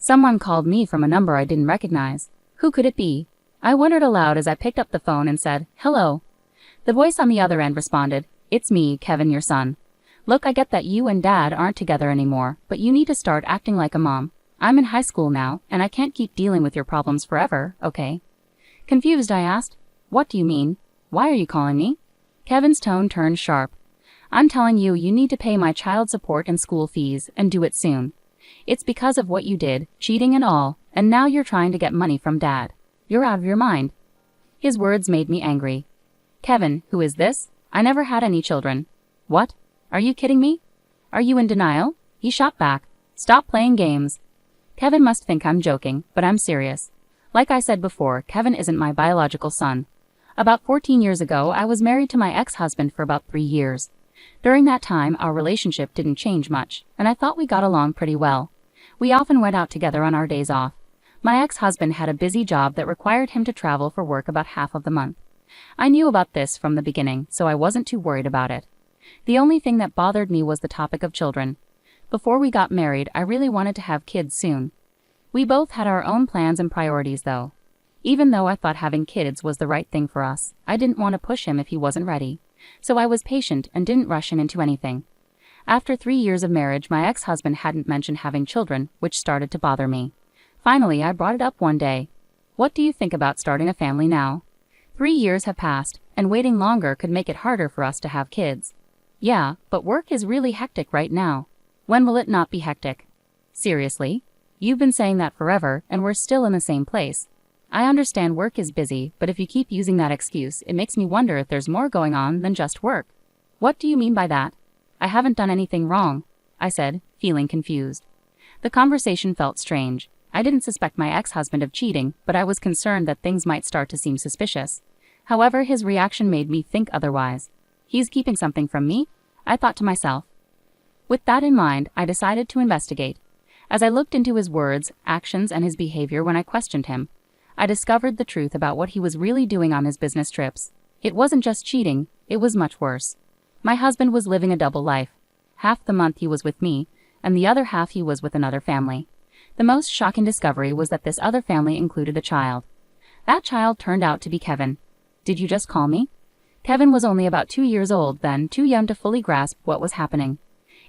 Someone called me from a number I didn't recognize. Who could it be? I wondered aloud as I picked up the phone and said, "Hello." The voice on the other end responded, "It's me, Kevin, your son. Look, I get that you and Dad aren't together anymore, but you need to start acting like a mom. I'm in high school now, and I can't keep dealing with your problems forever, okay?" Confused, I asked, "What do you mean? Why are you calling me?" Kevin's tone turned sharp. "I'm telling you, you need to pay my child support and school fees, and do it soon. It's because of what you did, cheating and all, and now you're trying to get money from Dad. You're out of your mind." His words made me angry. "Kevin, who is this? I never had any children." "What? Are you kidding me? Are you in denial?" He shot back. "Stop playing games." Kevin must think I'm joking, but I'm serious. Like I said before, Kevin isn't my biological son. About 14 years ago, I was married to my ex-husband for about 3 years. During that time, our relationship didn't change much, and I thought we got along pretty well. We often went out together on our days off. My ex-husband had a busy job that required him to travel for work about half of the month. I knew about this from the beginning, so I wasn't too worried about it. The only thing that bothered me was the topic of children. Before we got married, I really wanted to have kids soon. We both had our own plans and priorities though. Even though I thought having kids was the right thing for us, I didn't want to push him if he wasn't ready. So I was patient and didn't rush him into anything. After 3 years of marriage, my ex-husband hadn't mentioned having children, which started to bother me. Finally, I brought it up one day. "What do you think about starting a family now? 3 years have passed, and waiting longer could make it harder for us to have kids." "Yeah, but work is really hectic right now." "When will it not be hectic?" "Seriously? You've been saying that forever, and we're still in the same place." "I understand work is busy, but if you keep using that excuse, it makes me wonder if there's more going on than just work." "What do you mean by that?" "I haven't done anything wrong," I said, feeling confused. The conversation felt strange. I didn't suspect my ex-husband of cheating, but I was concerned that things might start to seem suspicious. However, his reaction made me think otherwise. He's keeping something from me? I thought to myself. With that in mind, I decided to investigate. As I looked into his words, actions, and his behavior when I questioned him, I discovered the truth about what he was really doing on his business trips. It wasn't just cheating, it was much worse. My husband was living a double life. Half the month he was with me, and the other half he was with another family. The most shocking discovery was that this other family included a child. That child turned out to be Kevin. Did you just call me? Kevin was only about 2 years old then, too young to fully grasp what was happening.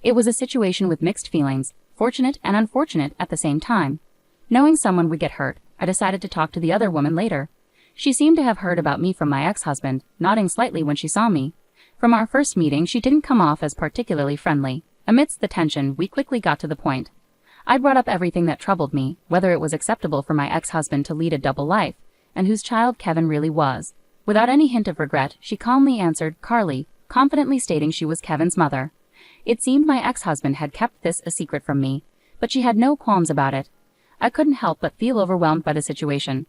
It was a situation with mixed feelings, fortunate and unfortunate at the same time. Knowing someone would get hurt, I decided to talk to the other woman later. She seemed to have heard about me from my ex-husband, nodding slightly when she saw me. From our first meeting, she didn't come off as particularly friendly. Amidst the tension, we quickly got to the point. I brought up everything that troubled me, whether it was acceptable for my ex-husband to lead a double life, and whose child Kevin really was. Without any hint of regret, she calmly answered, "Carly," confidently stating she was Kevin's mother. It seemed my ex-husband had kept this a secret from me, but she had no qualms about it. I couldn't help but feel overwhelmed by the situation.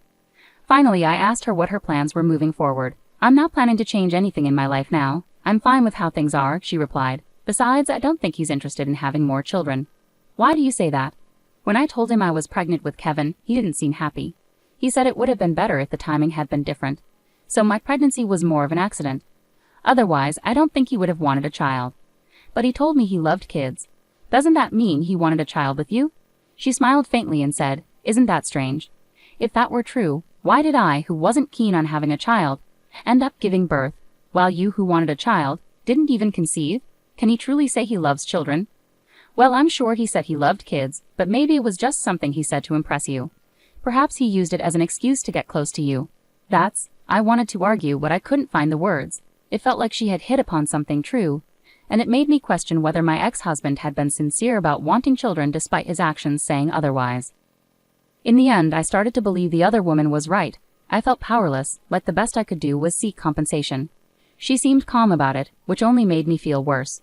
Finally, I asked her what her plans were moving forward. "I'm not planning to change anything in my life now. I'm fine with how things are," she replied. "Besides, I don't think he's interested in having more children." "Why do you say that?" When I told him I was pregnant with Kevin, he didn't seem happy. He said it would have been better if the timing had been different. So my pregnancy was more of an accident. Otherwise, I don't think he would have wanted a child. But he told me he loved kids. "Doesn't that mean he wanted a child with you?" She smiled faintly and said, "Isn't that strange? If that were true, why did I, who wasn't keen on having a child, end up giving birth, while you, who wanted a child, didn't even conceive? Can he truly say he loves children?" "Well, I'm sure he said he loved kids, but maybe it was just something he said to impress you. Perhaps he used it as an excuse to get close to you." I wanted to argue, but I couldn't find the words. It felt like she had hit upon something true, and it made me question whether my ex-husband had been sincere about wanting children despite his actions saying otherwise. In the end, I started to believe the other woman was right. I felt powerless, like the best I could do was seek compensation. She seemed calm about it, which only made me feel worse.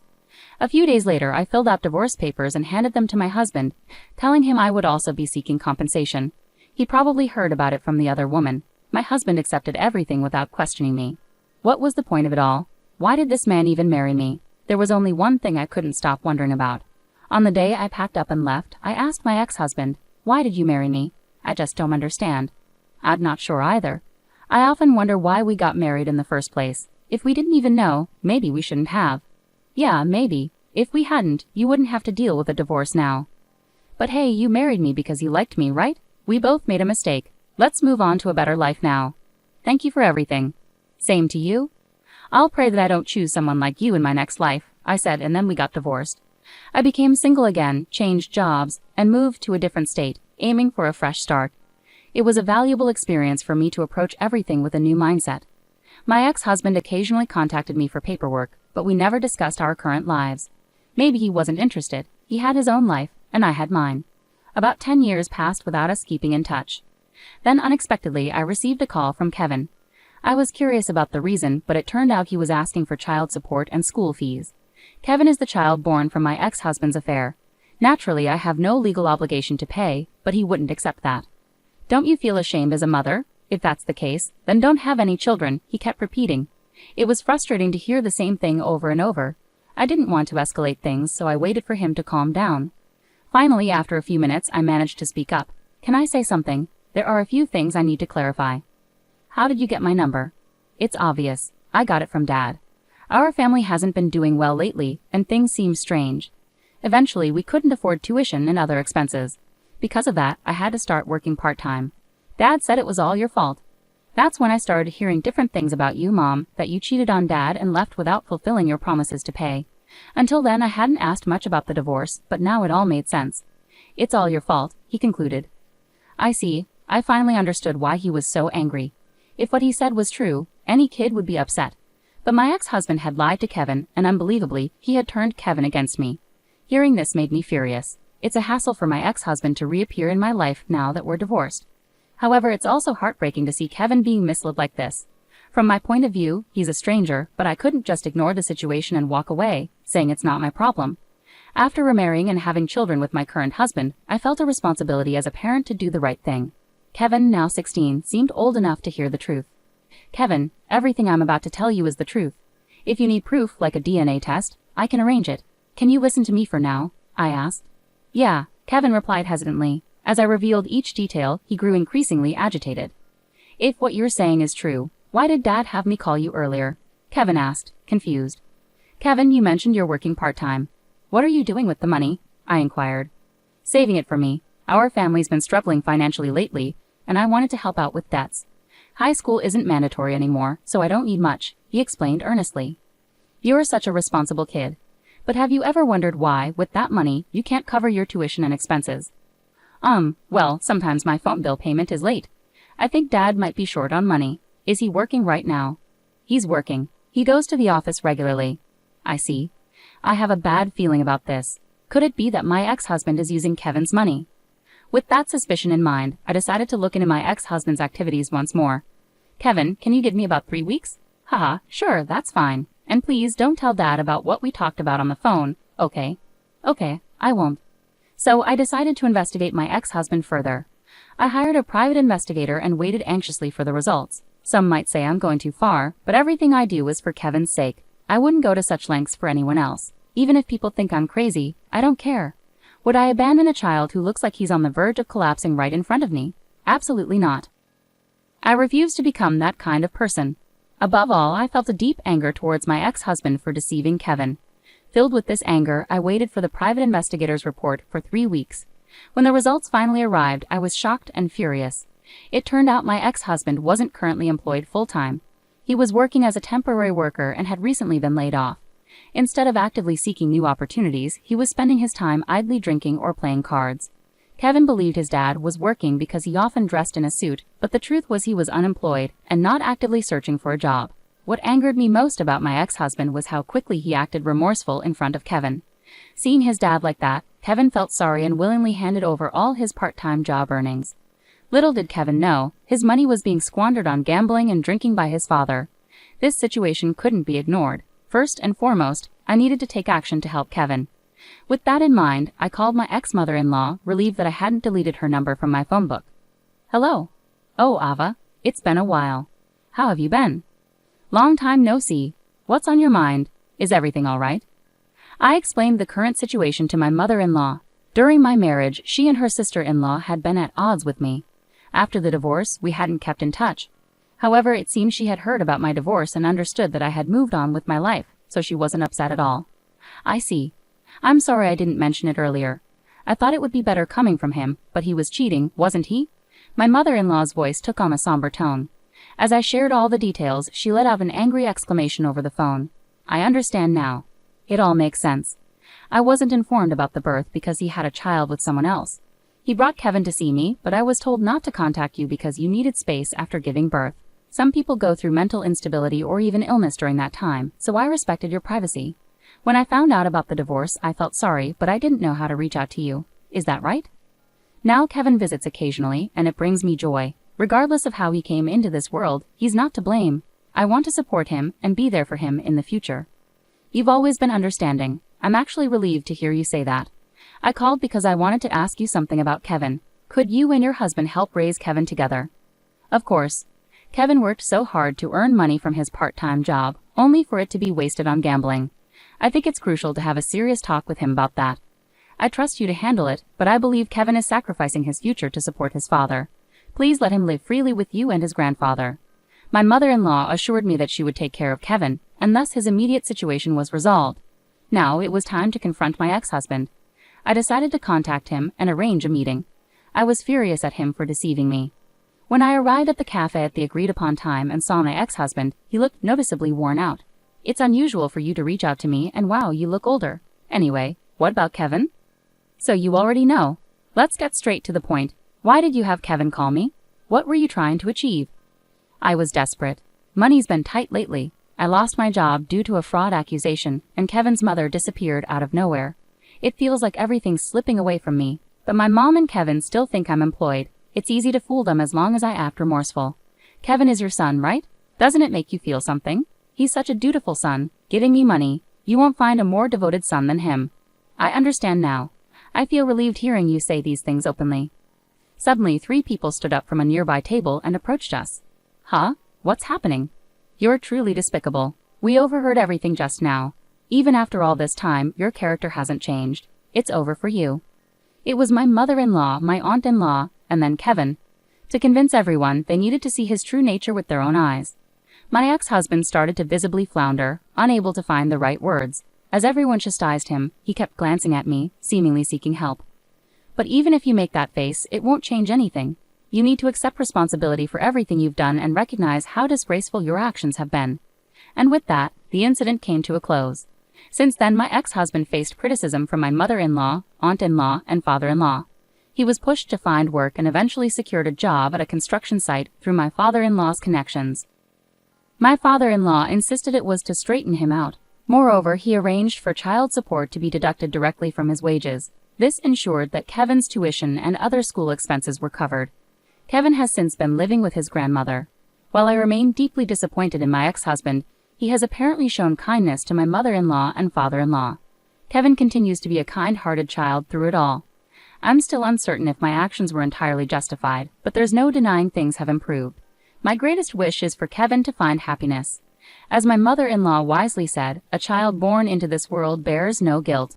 A few days later, I filled out divorce papers and handed them to my husband, telling him I would also be seeking compensation. He probably heard about it from the other woman. My husband accepted everything without questioning me. What was the point of it all? Why did this man even marry me? There was only one thing I couldn't stop wondering about. On the day I packed up and left, I asked my ex-husband, "Why did you marry me? I just don't understand." "I'm not sure either. I often wonder why we got married in the first place. If we didn't even know, maybe we shouldn't have." "Yeah, maybe. If we hadn't, you wouldn't have to deal with a divorce now." But hey, you married me because you liked me, right? We both made a mistake. Let's move on to a better life now. Thank you for everything. Same to you. I'll pray that I don't choose someone like you in my next life, I said, and then we got divorced. I became single again, changed jobs, and moved to a different state, aiming for a fresh start. It was a valuable experience for me to approach everything with a new mindset. My ex-husband occasionally contacted me for paperwork, but we never discussed our current lives. Maybe he wasn't interested. He had his own life, and I had mine. About 10 years passed without us keeping in touch. Then unexpectedly, I received a call from Kevin. I was curious about the reason, but it turned out he was asking for child support and school fees. Kevin is the child born from my ex-husband's affair. Naturally, I have no legal obligation to pay, but he wouldn't accept that. Don't you feel ashamed as a mother? If that's the case, then don't have any children, he kept repeating. It was frustrating to hear the same thing over and over. I didn't want to escalate things, so I waited for him to calm down. Finally, after a few minutes, I managed to speak up. Can I say something? There are a few things I need to clarify. How did you get my number? It's obvious. I got it from Dad. Our family hasn't been doing well lately, and things seem strange. Eventually, we couldn't afford tuition and other expenses. Because of that, I had to start working part-time. Dad said it was all your fault. That's when I started hearing different things about you, Mom, that you cheated on Dad and left without fulfilling your promises to pay. Until then, I hadn't asked much about the divorce, but now it all made sense. It's all your fault, he concluded. I see. I finally understood why he was so angry. If what he said was true, any kid would be upset. But my ex-husband had lied to Kevin, and unbelievably, he had turned Kevin against me. Hearing this made me furious. It's a hassle for my ex-husband to reappear in my life now that we're divorced. However, it's also heartbreaking to see Kevin being misled like this. From my point of view, he's a stranger, but I couldn't just ignore the situation and walk away, saying it's not my problem. After remarrying and having children with my current husband, I felt a responsibility as a parent to do the right thing. Kevin, now 16, seemed old enough to hear the truth. Kevin, everything I'm about to tell you is the truth. If you need proof, like a DNA test, I can arrange it. Can you listen to me for now? I asked. Yeah, Kevin replied hesitantly. As I revealed each detail, he grew increasingly agitated. If what you're saying is true, why did Dad have me call you earlier? Kevin asked, confused. Kevin, you mentioned you're working part-time. What are you doing with the money? I inquired. Saving it for me. Our family's been struggling financially lately, and I wanted to help out with debts. High school isn't mandatory anymore, so I don't need much, he explained earnestly. You're such a responsible kid. But have you ever wondered why, with that money, you can't cover your tuition and expenses? Well, sometimes my phone bill payment is late. I think Dad might be short on money. Is he working right now? He's working. He goes to the office regularly. I see. I have a bad feeling about this. Could it be that my ex-husband is using Kevin's money? With that suspicion in mind, I decided to look into my ex-husband's activities once more. Kevin, can you give me about 3 weeks? Haha, sure, that's fine. And please don't tell Dad about what we talked about on the phone, okay? Okay, I won't. So I decided to investigate my ex-husband further. I hired a private investigator and waited anxiously for the results. Some might say I'm going too far, but everything I do is for Kevin's sake. I wouldn't go to such lengths for anyone else. Even if people think I'm crazy, I don't care. Would I abandon a child who looks like he's on the verge of collapsing right in front of me? Absolutely not. I refuse to become that kind of person. Above all, I felt a deep anger towards my ex-husband for deceiving Kevin. Filled with this anger, I waited for the private investigator's report for 3 weeks. When the results finally arrived, I was shocked and furious. It turned out my ex-husband wasn't currently employed full-time. He was working as a temporary worker and had recently been laid off. Instead of actively seeking new opportunities, he was spending his time idly drinking or playing cards. Kevin believed his dad was working because he often dressed in a suit, but the truth was he was unemployed and not actively searching for a job. What angered me most about my ex-husband was how quickly he acted remorseful in front of Kevin. Seeing his dad like that, Kevin felt sorry and willingly handed over all his part-time job earnings. Little did Kevin know, his money was being squandered on gambling and drinking by his father. This situation couldn't be ignored. First and foremost, I needed to take action to help Kevin. With that in mind, I called my ex-mother-in-law, relieved that I hadn't deleted her number from my phone book. Hello. Oh, Ava. It's been a while. How have you been? Long time no see. What's on your mind? Is everything all right? I explained the current situation to my mother-in-law. During my marriage, she and her sister-in-law had been at odds with me. After the divorce, we hadn't kept in touch. However, it seemed she had heard about my divorce and understood that I had moved on with my life, so she wasn't upset at all. I see. I'm sorry I didn't mention it earlier. I thought it would be better coming from him, but he was cheating, wasn't he? My mother-in-law's voice took on a somber tone. As I shared all the details, she let out an angry exclamation over the phone. I understand now. It all makes sense. I wasn't informed about the birth because he had a child with someone else. He brought Kevin to see me, but I was told not to contact you because you needed space after giving birth. Some people go through mental instability or even illness during that time, so I respected your privacy. When I found out about the divorce, I felt sorry, but I didn't know how to reach out to you. Is that right? Now Kevin visits occasionally, and it brings me joy. Regardless of how he came into this world, he's not to blame. I want to support him and be there for him in the future. You've always been understanding. I'm actually relieved to hear you say that. I called because I wanted to ask you something about Kevin. Could you and your husband help raise Kevin together? Of course. Kevin worked so hard to earn money from his part-time job, only for it to be wasted on gambling. I think it's crucial to have a serious talk with him about that. I trust you to handle it, but I believe Kevin is sacrificing his future to support his father. Please let him live freely with you and his grandfather. My mother-in-law assured me that she would take care of Kevin, and thus his immediate situation was resolved. Now it was time to confront my ex-husband. I decided to contact him and arrange a meeting. I was furious at him for deceiving me. When I arrived at the cafe at the agreed-upon time and saw my ex-husband, he looked noticeably worn out. It's unusual for you to reach out to me, and wow, you look older. Anyway, what about Kevin? So you already know. Let's get straight to the point. Why did you have Kevin call me? What were you trying to achieve? I was desperate. Money's been tight lately. I lost my job due to a fraud accusation, and Kevin's mother disappeared out of nowhere. It feels like everything's slipping away from me, but my mom and Kevin still think I'm employed. It's easy to fool them as long as I act remorseful. Kevin is your son, right? Doesn't it make you feel something? He's such a dutiful son, giving me money. You won't find a more devoted son than him. I understand now. I feel relieved hearing you say these things openly. Suddenly, 3 people stood up from a nearby table and approached us. Huh? What's happening? You're truly despicable. We overheard everything just now. Even after all this time, your character hasn't changed. It's over for you. It was my mother-in-law, my aunt-in-law, and then Kevin. To convince everyone, they needed to see his true nature with their own eyes. My ex-husband started to visibly flounder, unable to find the right words. As everyone chastised him, he kept glancing at me, seemingly seeking help. But even if you make that face, it won't change anything. You need to accept responsibility for everything you've done and recognize how disgraceful your actions have been. And with that, the incident came to a close. Since then, my ex-husband faced criticism from my mother-in-law, aunt-in-law, and father-in-law. He was pushed to find work and eventually secured a job at a construction site through my father-in-law's connections. My father-in-law insisted it was to straighten him out. Moreover, he arranged for child support to be deducted directly from his wages. This ensured that Kevin's tuition and other school expenses were covered. Kevin has since been living with his grandmother. While I remain deeply disappointed in my ex-husband, he has apparently shown kindness to my mother-in-law and father-in-law. Kevin continues to be a kind-hearted child through it all. I'm still uncertain if my actions were entirely justified, but there's no denying things have improved. My greatest wish is for Kevin to find happiness. As my mother-in-law wisely said, a child born into this world bears no guilt.